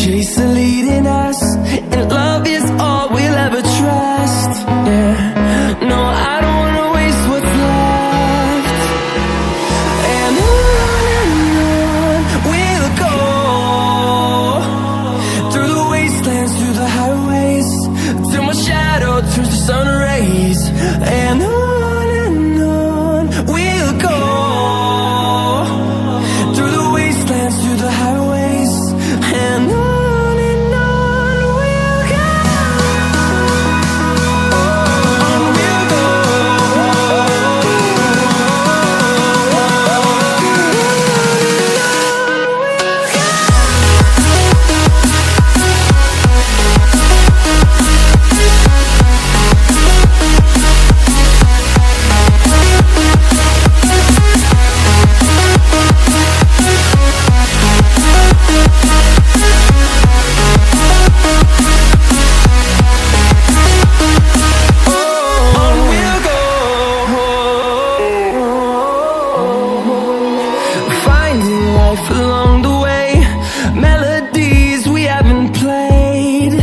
chase are leading us, and love is all we'll ever trust. Yeah, no, I don't wanna waste what's left. And on we'll go, through the wastelands, through the highways, till my shadow turns to sun rays. And on we'll go, through the wastelands, through the highways, and on we'll go. On we'll go. Along the way, melodies we haven't played.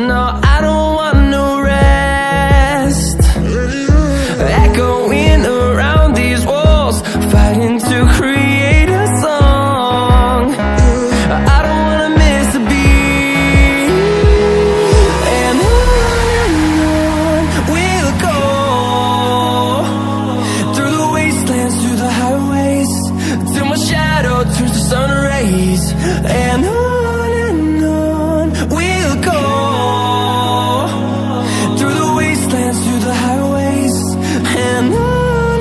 No, I don't want no rest. Echoing around these walls, fighting to create a song. I don't wanna miss a beat. And on we'll go, through the wastelands, through the highways, till my shadow turns to sun rays. And on we'll go, through the wastelands, through the highways, and on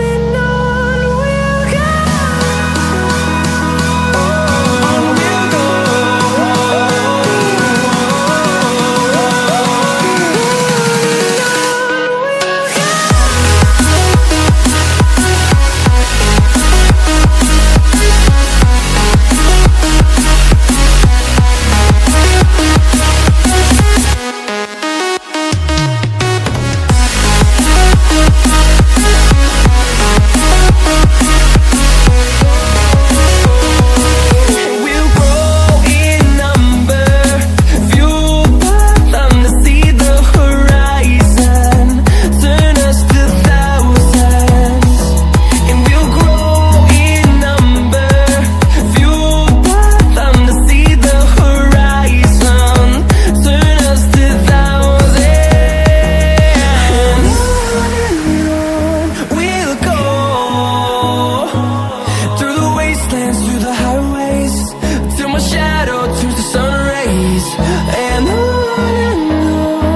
we'll go. On we'll go. And on we'll go, through the wastelands, through the highways, and on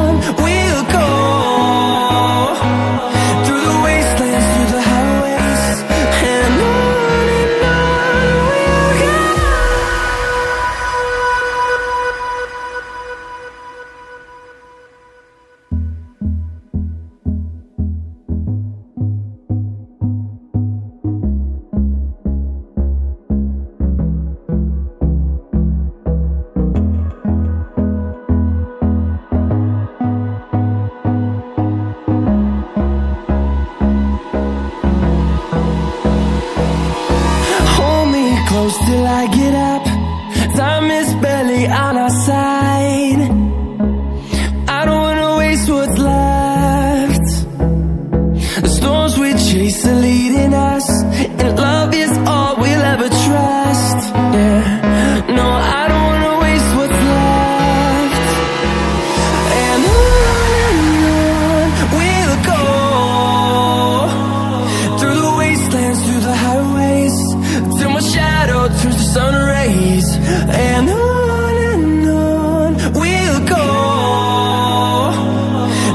we'll go. Close till I get up, time is barely on our side. I don't wanna waste what's left. The storms we chase are leading us, and love is all we'll ever trust. Yeah, no, I don't wanna waste what's left. And on we'll go, through the wastelands, through the highways, till my shadow turns to sun rays. And on we'll go,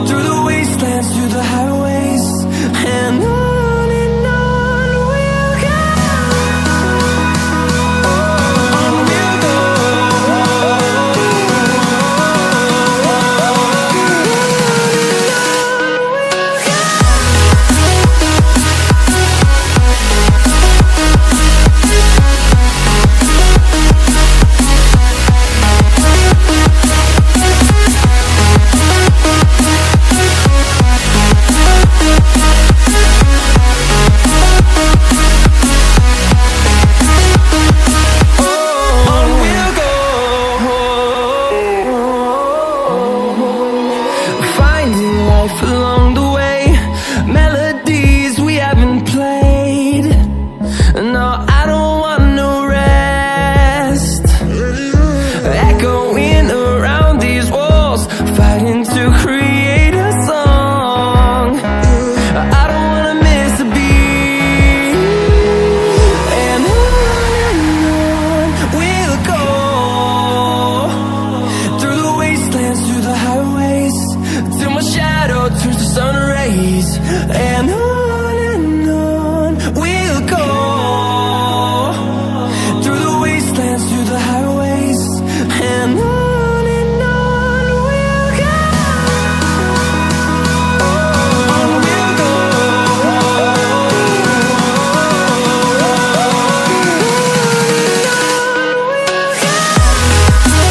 through the wastelands, through the highways, and on we'll go. On we'll go. sun rays, and